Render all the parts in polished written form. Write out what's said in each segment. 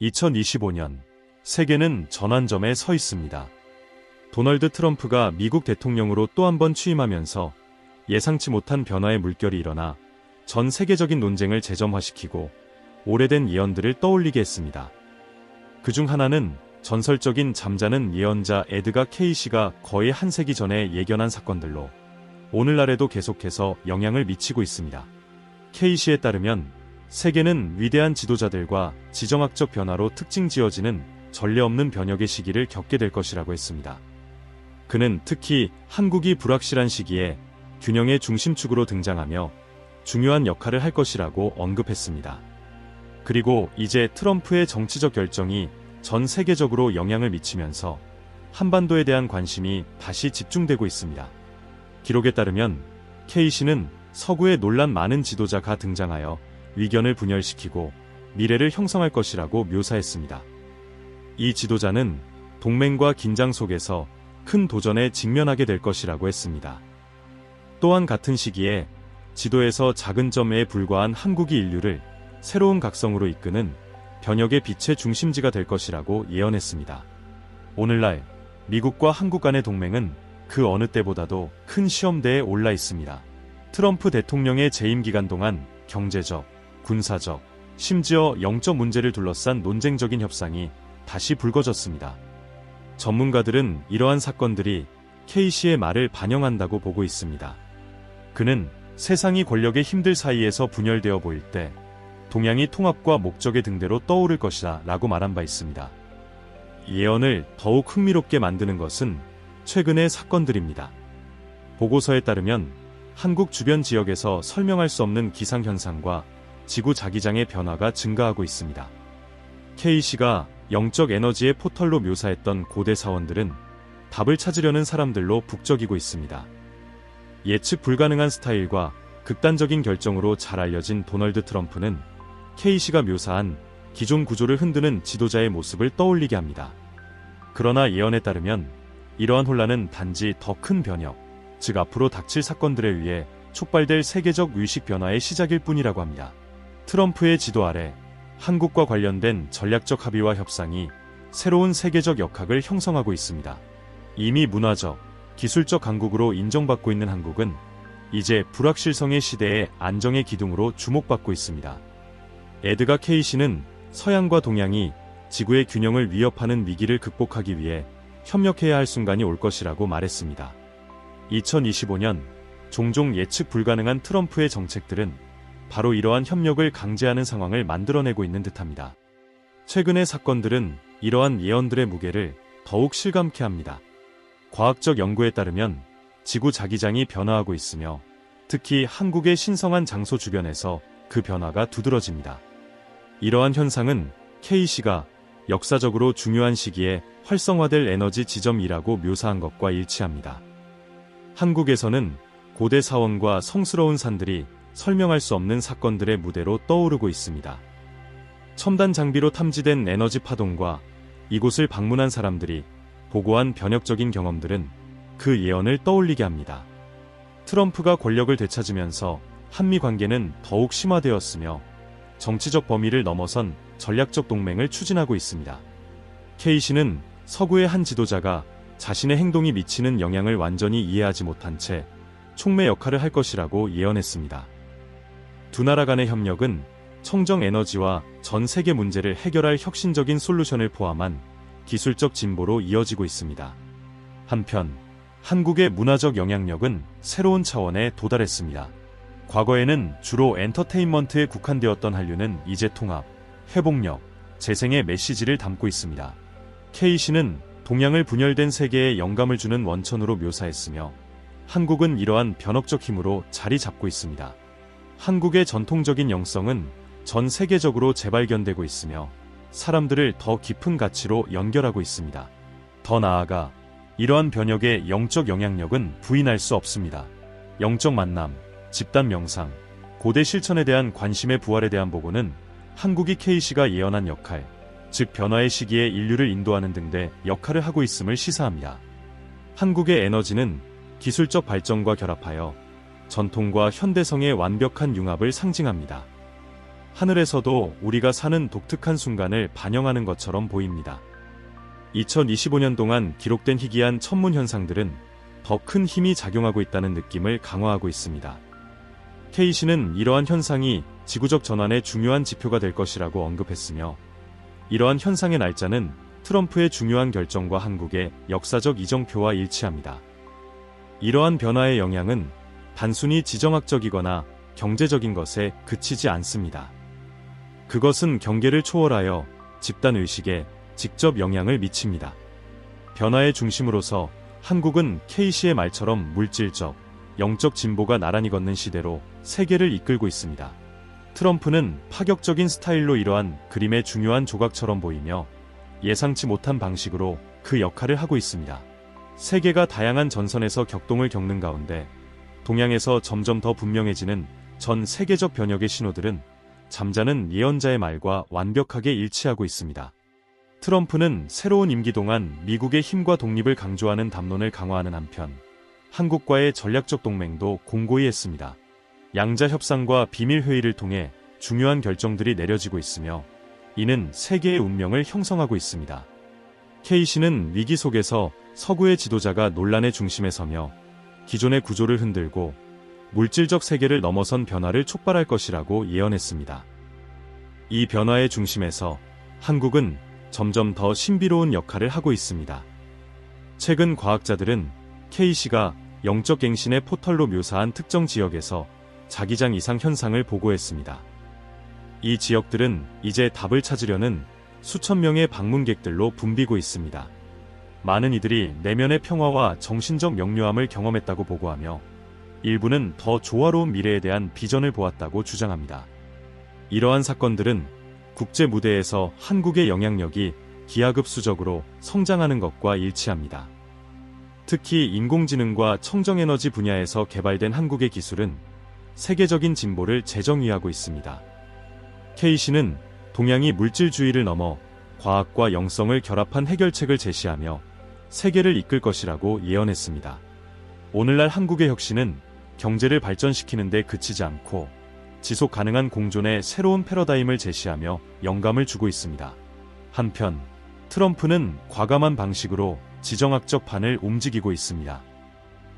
2025년 세계는 전환점에 서 있습니다. 도널드 트럼프가 미국 대통령으로 또 한 번 취임하면서 예상치 못한 변화의 물결이 일어나 전 세계적인 논쟁을 재점화시키고 오래된 예언들을 떠올리게 했습니다. 그중 하나는 전설적인 잠자는 예언자 에드가 케이시가 거의 한 세기 전에 예견한 사건들로 오늘날에도 계속해서 영향을 미치고 있습니다. 케이시에 따르면 세계는 위대한 지도자들과 지정학적 변화로 특징 지어지는 전례 없는 변혁의 시기를 겪게 될 것이라고 했습니다. 그는 특히 한국이 불확실한 시기에 균형의 중심축으로 등장하며 중요한 역할을 할 것이라고 언급했습니다. 그리고 이제 트럼프의 정치적 결정이 전 세계적으로 영향을 미치면서 한반도에 대한 관심이 다시 집중되고 있습니다. 기록에 따르면 케이시는 서구에 논란 많은 지도자가 등장하여 위견을 분열시키고 미래를 형성할 것이라고 묘사했습니다. 이 지도자는 동맹과 긴장 속에서 큰 도전에 직면하게 될 것이라고 했습니다. 또한 같은 시기에 지도에서 작은 점에 불과한 한국이 인류를 새로운 각성으로 이끄는 변혁의 빛의 중심지가 될 것이라고 예언했습니다. 오늘날 미국과 한국 간의 동맹은 그 어느 때보다도 큰 시험대에 올라 있습니다. 트럼프 대통령의 재임 기간 동안 경제적, 군사적, 심지어 영적 문제를 둘러싼 논쟁적인 협상이 다시 불거졌습니다. 전문가들은 이러한 사건들이 케이시의 말을 반영한다고 보고 있습니다. 그는 세상이 권력의 힘들 사이에서 분열되어 보일 때 동양이 통합과 목적의 등대로 떠오를 것이다 라고 말한 바 있습니다. 예언을 더욱 흥미롭게 만드는 것은 최근의 사건들입니다. 보고서에 따르면 한국 주변 지역에서 설명할 수 없는 기상현상과 지구 자기장의 변화가 증가하고 있습니다. 케이시가 영적 에너지의 포털로 묘사했던 고대 사원들은 답을 찾으려는 사람들로 북적이고 있습니다. 예측 불가능한 스타일과 극단적인 결정으로 잘 알려진 도널드 트럼프는 케이시가 묘사한 기존 구조를 흔드는 지도자의 모습을 떠올리게 합니다. 그러나 예언에 따르면 이러한 혼란은 단지 더 큰 변혁, 즉 앞으로 닥칠 사건들에 의해 촉발될 세계적 의식 변화의 시작일 뿐이라고 합니다. 트럼프의 지도 아래 한국과 관련된 전략적 합의와 협상이 새로운 세계적 역학을 형성하고 있습니다. 이미 문화적, 기술적 강국으로 인정받고 있는 한국은 이제 불확실성의 시대의 안정의 기둥으로 주목받고 있습니다. 에드가 케이시는 서양과 동양이 지구의 균형을 위협하는 위기를 극복하기 위해 협력해야 할 순간이 올 것이라고 말했습니다. 2025년 종종 예측 불가능한 트럼프의 정책들은 바로 이러한 협력을 강제하는 상황을 만들어내고 있는 듯합니다. 최근의 사건들은 이러한 예언들의 무게를 더욱 실감케 합니다. 과학적 연구에 따르면 지구 자기장이 변화하고 있으며 특히 한국의 신성한 장소 주변에서 그 변화가 두드러집니다. 이러한 현상은 케이시가 역사적으로 중요한 시기에 활성화될 에너지 지점이라고 묘사한 것과 일치합니다. 한국에서는 고대 사원과 성스러운 산들이 설명할 수 없는 사건들의 무대로 떠오르고 있습니다. 첨단 장비로 탐지된 에너지 파동과 이곳을 방문한 사람들이 보고한 변혁적인 경험들은 그 예언을 떠올리게 합니다. 트럼프가 권력을 되찾으면서 한미 관계는 더욱 심화되었으며 정치적 범위를 넘어선 전략적 동맹을 추진하고 있습니다. 케이시는 서구의 한 지도자가 자신의 행동이 미치는 영향을 완전히 이해하지 못한 채 촉매 역할을 할 것이라고 예언했습니다. 두 나라 간의 협력은 청정 에너지와 전 세계 문제를 해결할 혁신적인 솔루션을 포함한 기술적 진보로 이어지고 있습니다. 한편 한국의 문화적 영향력은 새로운 차원에 도달했습니다. 과거에는 주로 엔터테인먼트에 국한되었던 한류는 이제 통합, 회복력, 재생의 메시지를 담고 있습니다. 케이시는 동양을 분열된 세계에 영감을 주는 원천으로 묘사했으며 한국은 이러한 변혁적 힘으로 자리 잡고 있습니다. 한국의 전통적인 영성은 전 세계적으로 재발견되고 있으며 사람들을 더 깊은 가치로 연결하고 있습니다. 더 나아가 이러한 변혁의 영적 영향력은 부인할 수 없습니다. 영적 만남, 집단 명상, 고대 실천에 대한 관심의 부활에 대한 보고는 한국이 케이시가 예언한 역할, 즉 변화의 시기에 인류를 인도하는 등대 역할을 하고 있음을 시사합니다. 한국의 에너지는 기술적 발전과 결합하여 전통과 현대성의 완벽한 융합을 상징합니다. 하늘에서도 우리가 사는 독특한 순간을 반영하는 것처럼 보입니다. 2025년 동안 기록된 희귀한 천문 현상들은 더 큰 힘이 작용하고 있다는 느낌을 강화하고 있습니다. K씨는 이러한 현상이 지구적 전환의 중요한 지표가 될 것이라고 언급했으며, 이러한 현상의 날짜는 트럼프의 중요한 결정과 한국의 역사적 이정표와 일치합니다. 이러한 변화의 영향은 단순히 지정학적이거나 경제적인 것에 그치지 않습니다. 그것은 경계를 초월하여 집단 의식에 직접 영향을 미칩니다. 변화의 중심으로서 한국은 K씨의 말처럼 물질적, 영적 진보가 나란히 걷는 시대로 세계를 이끌고 있습니다. 트럼프는 파격적인 스타일로 이러한 그림의 중요한 조각처럼 보이며 예상치 못한 방식으로 그 역할을 하고 있습니다. 세계가 다양한 전선에서 격동을 겪는 가운데 동양에서 점점 더 분명해지는 전 세계적 변혁의 신호들은 잠자는 예언자의 말과 완벽하게 일치하고 있습니다. 트럼프는 새로운 임기 동안 미국의 힘과 독립을 강조하는 담론을 강화하는 한편 한국과의 전략적 동맹도 공고히 했습니다. 양자 협상과 비밀 회의를 통해 중요한 결정들이 내려지고 있으며 이는 세계의 운명을 형성하고 있습니다. K씨는 위기 속에서 서구의 지도자가 논란의 중심에 서며 기존의 구조를 흔들고 물질적 세계를 넘어선 변화를 촉발할 것이라고 예언했습니다. 이 변화의 중심에서 한국은 점점 더 신비로운 역할을 하고 있습니다. 최근 과학자들은 K씨가 영적 갱신의 포털로 묘사한 특정 지역에서 자기장 이상 현상을 보고했습니다. 이 지역들은 이제 답을 찾으려는 수천 명의 방문객들로 붐비고 있습니다. 많은 이들이 내면의 평화와 정신적 명료함을 경험했다고 보고하며 일부는 더 조화로운 미래에 대한 비전을 보았다고 주장합니다. 이러한 사건들은 국제 무대에서 한국의 영향력이 기하급수적으로 성장하는 것과 일치합니다. 특히 인공지능과 청정에너지 분야에서 개발된 한국의 기술은 세계적인 진보를 재정의하고 있습니다. K씨는 동양이 물질주의를 넘어 과학과 영성을 결합한 해결책을 제시하며 세계를 이끌 것이라고 예언했습니다. 오늘날 한국의 혁신은 경제를 발전시키는 데 그치지 않고 지속 가능한 공존의 새로운 패러다임을 제시하며 영감을 주고 있습니다. 한편 트럼프는 과감한 방식으로 지정학적 판을 움직이고 있습니다.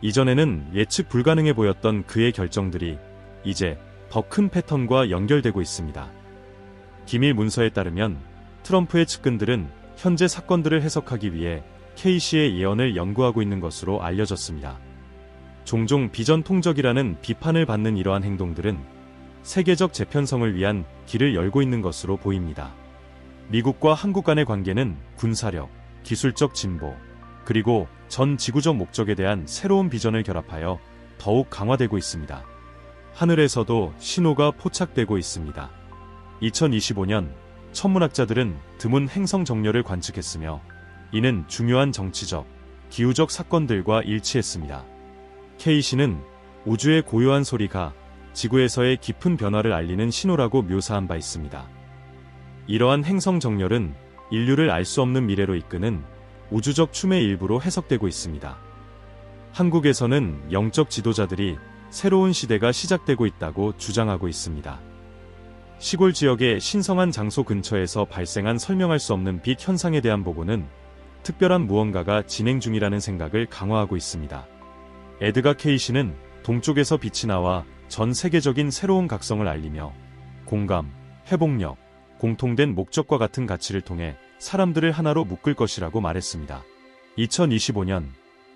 이전에는 예측 불가능해 보였던 그의 결정들이 이제 더 큰 패턴과 연결되고 있습니다. 기밀 문서에 따르면 트럼프의 측근들은 현재 사건들을 해석하기 위해 K씨의 예언을 연구하고 있는 것으로 알려졌습니다. 종종 비전 통적이라는 비판을 받는 이러한 행동들은 세계적 재편성을 위한 길을 열고 있는 것으로 보입니다. 미국과 한국 간의 관계는 군사력, 기술적 진보, 그리고 전 지구적 목적에 대한 새로운 비전을 결합하여 더욱 강화되고 있습니다. 하늘에서도 신호가 포착되고 있습니다. 2025년 천문학자들은 드문 행성 정렬을 관측했으며 이는 중요한 정치적, 기후적 사건들과 일치했습니다. K씨는 우주의 고요한 소리가 지구에서의 깊은 변화를 알리는 신호라고 묘사한 바 있습니다. 이러한 행성 정렬은 인류를 알 수 없는 미래로 이끄는 우주적 춤의 일부로 해석되고 있습니다. 한국에서는 영적 지도자들이 새로운 시대가 시작되고 있다고 주장하고 있습니다. 시골 지역의 신성한 장소 근처에서 발생한 설명할 수 없는 빛 현상에 대한 보고는 특별한 무언가가 진행 중이라는 생각을 강화하고 있습니다. 에드가 K씨는 동쪽에서 빛이 나와 전 세계적인 새로운 각성을 알리며 공감, 회복력, 공통된 목적과 같은 가치를 통해 사람들을 하나로 묶을 것이라고 말했습니다. 2025년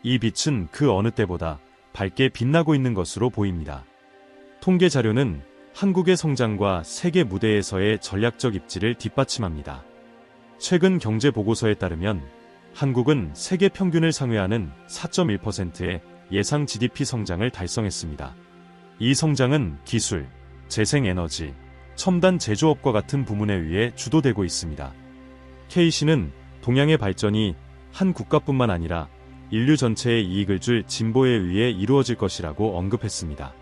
이 빛은 그 어느 때보다 밝게 빛나고 있는 것으로 보입니다. 통계 자료는 한국의 성장과 세계 무대에서의 전략적 입지를 뒷받침합니다. 최근 경제 보고서에 따르면 한국은 세계 평균을 상회하는 4.1%의 예상 GDP 성장을 달성했습니다. 이 성장은 기술, 재생에너지, 첨단 제조업과 같은 부문에 의해 주도되고 있습니다. K씨는 동양의 발전이 한 국가뿐만 아니라 인류 전체의 이익을 줄 진보에 의해 이루어질 것이라고 언급했습니다.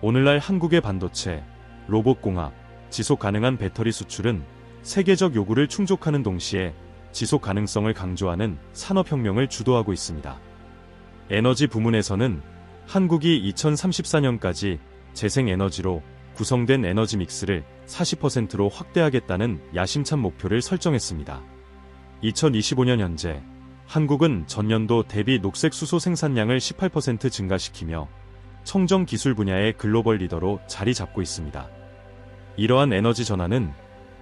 오늘날 한국의 반도체, 로봇공학, 지속 가능한 배터리 수출은 세계적 요구를 충족하는 동시에 지속 가능성을 강조하는 산업혁명을 주도하고 있습니다. 에너지 부문에서는 한국이 2034년까지 재생에너지로 구성된 에너지 믹스를 40%로 확대하겠다는 야심찬 목표를 설정했습니다. 2025년 현재 한국은 전년도 대비 녹색 수소 생산량을 18% 증가시키며 청정 기술 분야의 글로벌 리더로 자리 잡고 있습니다. 이러한 에너지 전환은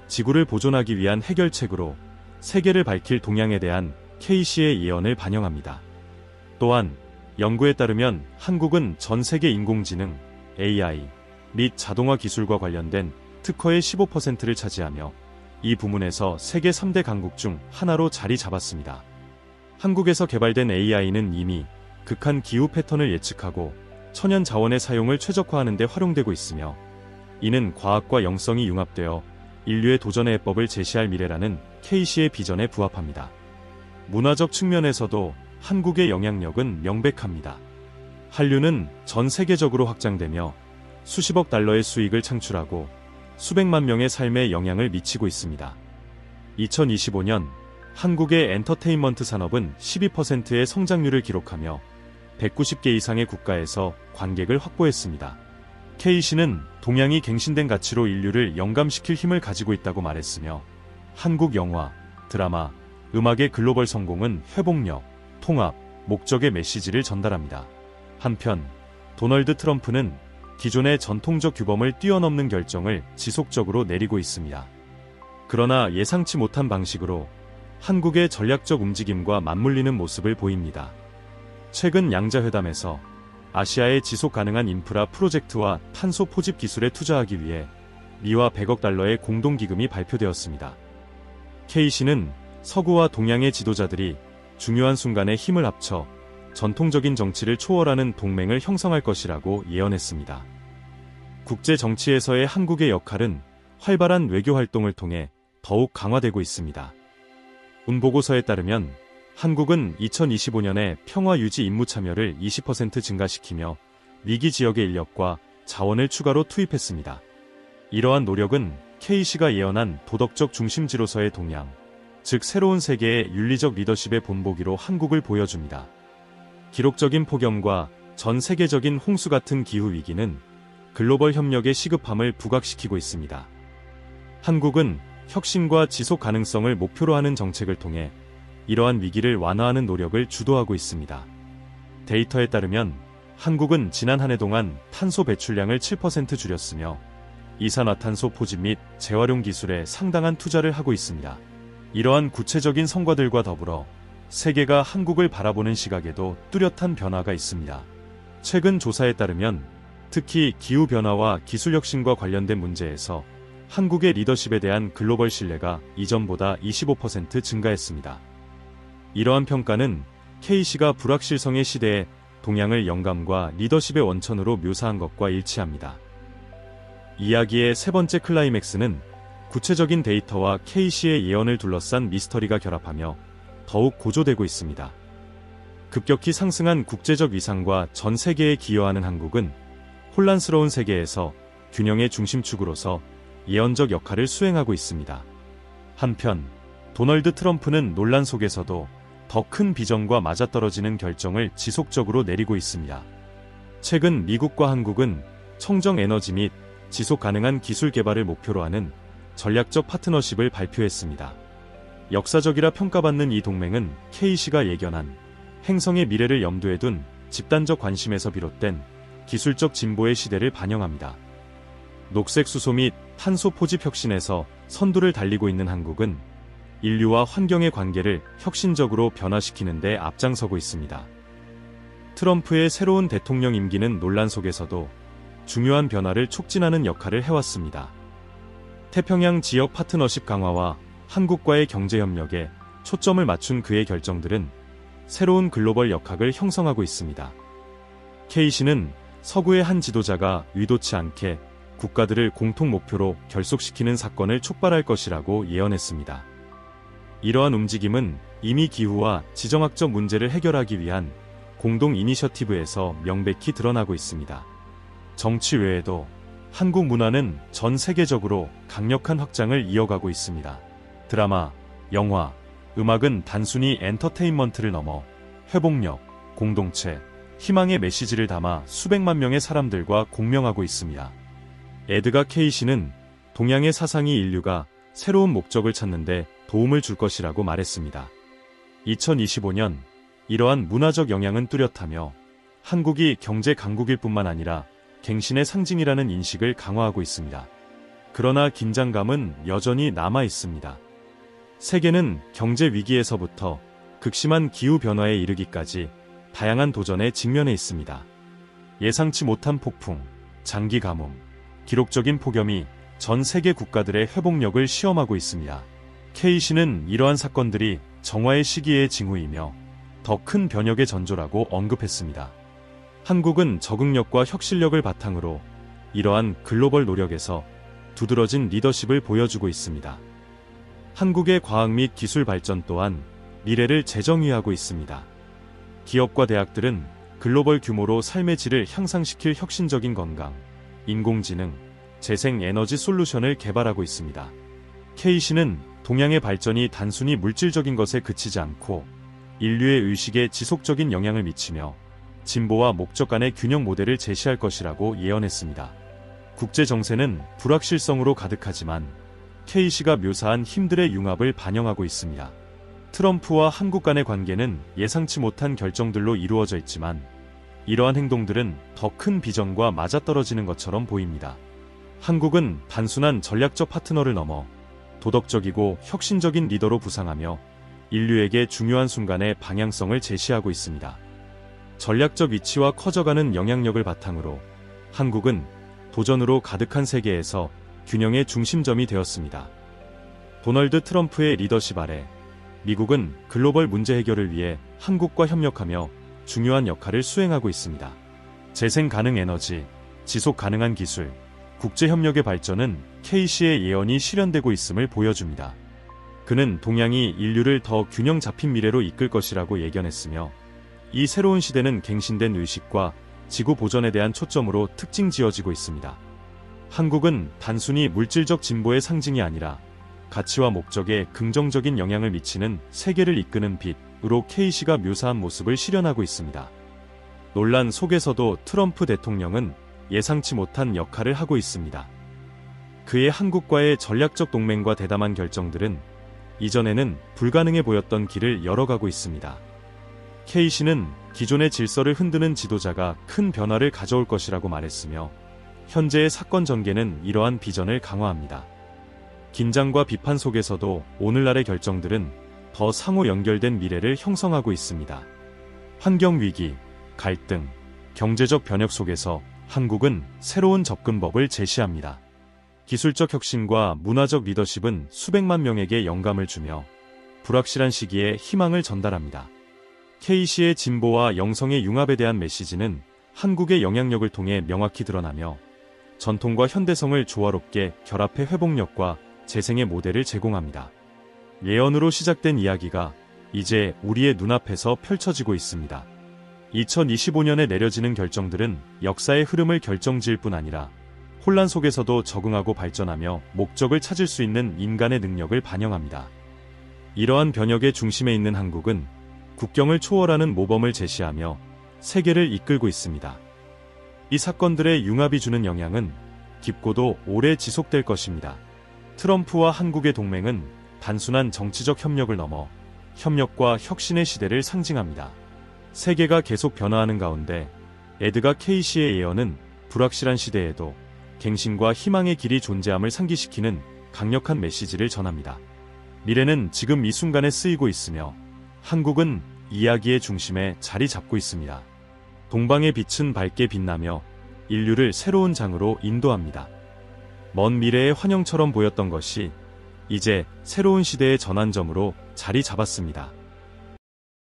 지구를 보존하기 위한 해결책으로 세계를 밝힐 동향에 대한 K씨의 예언을 반영합니다. 또한 연구에 따르면 한국은 전 세계 인공지능, AI 및 자동화 기술과 관련된 특허의 15%를 차지하며 이 부문에서 세계 3대 강국 중 하나로 자리 잡았습니다. 한국에서 개발된 AI는 이미 극한 기후 패턴을 예측하고 천연 자원의 사용을 최적화하는 데 활용되고 있으며 이는 과학과 영성이 융합되어 인류의 도전의 해법을 제시할 미래라는 K씨의 비전에 부합합니다. 문화적 측면에서도 한국의 영향력은 명백합니다. 한류는 전 세계적으로 확장되며 수십억 달러의 수익을 창출하고 수백만 명의 삶에 영향을 미치고 있습니다. 2025년 한국의 엔터테인먼트 산업은 12%의 성장률을 기록하며 190개 이상의 국가에서 관객을 확보했습니다. K씨는 동양이 갱신된 가치로 인류를 영감시킬 힘을 가지고 있다고 말했으며 한국 영화, 드라마, 음악의 글로벌 성공은 회복력, 통합, 목적의 메시지를 전달합니다. 한편 도널드 트럼프는 기존의 전통적 규범을 뛰어넘는 결정을 지속적으로 내리고 있습니다. 그러나 예상치 못한 방식으로 한국의 전략적 움직임과 맞물리는 모습을 보입니다. 최근 양자회담에서 아시아의 지속 가능한 인프라 프로젝트와 탄소 포집 기술에 투자하기 위해 미화 100억 달러의 공동기금이 발표되었습니다. K씨는 서구와 동양의 지도자들이 중요한 순간에 힘을 합쳐 전통적인 정치를 초월하는 동맹을 형성할 것이라고 예언했습니다. 국제 정치에서의 한국의 역할은 활발한 외교 활동을 통해 더욱 강화되고 있습니다. 운보고서에 따르면 한국은 2025년에 평화 유지 임무 참여를 20% 증가시키며 위기 지역의 인력과 자원을 추가로 투입했습니다. 이러한 노력은 K씨가 예언한 도덕적 중심지로서의 동향, 즉 새로운 세계의 윤리적 리더십의 본보기로 한국을 보여줍니다. 기록적인 폭염과 전 세계적인 홍수 같은 기후위기는 글로벌 협력의 시급함을 부각시키고 있습니다. 한국은 혁신과 지속 가능성을 목표로 하는 정책을 통해 이러한 위기를 완화하는 노력을 주도하고 있습니다. 데이터에 따르면 한국은 지난 한 해 동안 탄소 배출량을 7% 줄였으며 이산화탄소 포집 및 재활용 기술에 상당한 투자를 하고 있습니다. 이러한 구체적인 성과들과 더불어 세계가 한국을 바라보는 시각에도 뚜렷한 변화가 있습니다. 최근 조사에 따르면 특히 기후변화와 기술혁신과 관련된 문제에서 한국의 리더십에 대한 글로벌 신뢰가 이전보다 25% 증가했습니다. 이러한 평가는 K씨가 불확실성의 시대에 동양을 영감과 리더십의 원천으로 묘사한 것과 일치합니다. 이야기의 세 번째 클라이맥스는 구체적인 데이터와 K씨의 예언을 둘러싼 미스터리가 결합하며 더욱 고조되고 있습니다. 급격히 상승한 국제적 위상과 전 세계에 기여하는 한국은 혼란스러운 세계에서 균형의 중심축으로서 예언적 역할을 수행하고 있습니다. 한편 도널드 트럼프는 논란 속에서도 더 큰 비전과 맞아떨어지는 결정을 지속적으로 내리고 있습니다. 최근 미국과 한국은 청정 에너지 및 지속 가능한 기술 개발을 목표로 하는 전략적 파트너십을 발표했습니다. 역사적이라 평가받는 이 동맹은 K씨가 예견한 행성의 미래를 염두에 둔 집단적 관심에서 비롯된 기술적 진보의 시대를 반영합니다. 녹색 수소 및 탄소 포집 혁신에서 선두를 달리고 있는 한국은 인류와 환경의 관계를 혁신적으로 변화시키는 데 앞장서고 있습니다. 트럼프의 새로운 대통령 임기는 논란 속에서도 중요한 변화를 촉진하는 역할을 해왔습니다. 태평양 지역 파트너십 강화와 한국과의 경제협력에 초점을 맞춘 그의 결정들은 새로운 글로벌 역학을 형성하고 있습니다. K씨는 서구의 한 지도자가 의도치 않게 국가들을 공통 목표로 결속시키는 사건을 촉발할 것이라고 예언했습니다. 이러한 움직임은 이미 기후와 지정학적 문제를 해결하기 위한 공동 이니셔티브에서 명백히 드러나고 있습니다. 정치 외에도 한국 문화는 전 세계적으로 강력한 확장을 이어가고 있습니다. 드라마, 영화, 음악은 단순히 엔터테인먼트를 넘어 회복력, 공동체, 희망의 메시지를 담아 수백만 명의 사람들과 공명하고 있습니다. 에드가 케이시는 동양의 사상이 인류가 새로운 목적을 찾는데 도움을 줄 것이라고 말했습니다. 2025년 이러한 문화적 영향은 뚜렷하며 한국이 경제 강국일 뿐만 아니라 갱신의 상징이라는 인식을 강화하고 있습니다. 그러나 긴장감은 여전히 남아 있습니다. 세계는 경제 위기에서부터 극심한 기후변화에 이르기까지 다양한 도전에 직면해 있습니다. 예상치 못한 폭풍, 장기 가뭄, 기록적인 폭염이 전 세계 국가들의 회복력을 시험하고 있습니다. 케이시는 이러한 사건들이 정화의 시기의 징후이며 더 큰 변혁의 전조라고 언급했습니다. 한국은 적응력과 혁신력을 바탕으로 이러한 글로벌 노력에서 두드러진 리더십을 보여주고 있습니다. 한국의 과학 및 기술 발전 또한 미래를 재정의하고 있습니다. 기업과 대학들은 글로벌 규모로 삶의 질을 향상시킬 혁신적인 건강, 인공지능, 재생에너지 솔루션을 개발하고 있습니다. 케이시는 동양의 발전이 단순히 물질적인 것에 그치지 않고 인류의 의식에 지속적인 영향을 미치며 진보와 목적 간의 균형 모델을 제시할 것이라고 예언했습니다. 국제 정세는 불확실성으로 가득하지만 케이시가 묘사한 힘들의 융합을 반영하고 있습니다. 트럼프와 한국 간의 관계는 예상치 못한 결정들로 이루어져 있지만 이러한 행동들은 더 큰 비전과 맞아떨어지는 것처럼 보입니다. 한국은 단순한 전략적 파트너를 넘어 도덕적이고 혁신적인 리더로 부상하며 인류에게 중요한 순간의 방향성을 제시하고 있습니다. 전략적 위치와 커져가는 영향력을 바탕으로 한국은 도전으로 가득한 세계에서 균형의 중심점이 되었습니다. 도널드 트럼프의 리더십 아래 미국은 글로벌 문제 해결을 위해 한국과 협력하며 중요한 역할을 수행하고 있습니다. 재생 가능 에너지, 지속 가능한 기술, 국제 협력의 발전은 케이시의 예언이 실현되고 있음을 보여줍니다. 그는 동양이 인류를 더 균형 잡힌 미래로 이끌 것이라고 예견했으며 이 새로운 시대는 갱신된 의식과 지구 보전에 대한 초점으로 특징 지어지고 있습니다. 한국은 단순히 물질적 진보의 상징이 아니라 가치와 목적에 긍정적인 영향을 미치는 세계를 이끄는 빛으로 케이시가 묘사한 모습을 실현하고 있습니다. 논란 속에서도 트럼프 대통령은 예상치 못한 역할을 하고 있습니다. 그의 한국과의 전략적 동맹과 대담한 결정들은 이전에는 불가능해 보였던 길을 열어가고 있습니다. 케이시는 기존의 질서를 흔드는 지도자가 큰 변화를 가져올 것이라고 말했으며 현재의 사건 전개는 이러한 비전을 강화합니다. 긴장과 비판 속에서도 오늘날의 결정들은 더 상호 연결된 미래를 형성하고 있습니다. 환경위기, 갈등, 경제적 변혁 속에서 한국은 새로운 접근법을 제시합니다. 기술적 혁신과 문화적 리더십은 수백만 명에게 영감을 주며 불확실한 시기에 희망을 전달합니다. 케이시의 진보와 영성의 융합에 대한 메시지는 한국의 영향력을 통해 명확히 드러나며 전통과 현대성을 조화롭게 결합해 회복력과 재생의 모델을 제공합니다. 예언으로 시작된 이야기가 이제 우리의 눈앞에서 펼쳐지고 있습니다. 2025년에 내려지는 결정들은 역사의 흐름을 결정지을 뿐 아니라 혼란 속에서도 적응하고 발전하며 목적을 찾을 수 있는 인간의 능력을 반영합니다. 이러한 변혁의 중심에 있는 한국은 국경을 초월하는 모범을 제시하며 세계를 이끌고 있습니다. 이 사건들의 융합이 주는 영향은 깊고도 오래 지속될 것입니다. 트럼프와 한국의 동맹은 단순한 정치적 협력을 넘어 협력과 혁신의 시대를 상징합니다. 세계가 계속 변화하는 가운데 에드가 케이시의 예언은 불확실한 시대에도 갱신과 희망의 길이 존재함을 상기시키는 강력한 메시지를 전합니다. 미래는 지금 이 순간에 쓰이고 있으며 한국은 이야기의 중심에 자리 잡고 있습니다. 동방의 빛은 밝게 빛나며 인류를 새로운 장으로 인도합니다. 먼 미래의 환영처럼 보였던 것이 이제 새로운 시대의 전환점으로 자리 잡았습니다.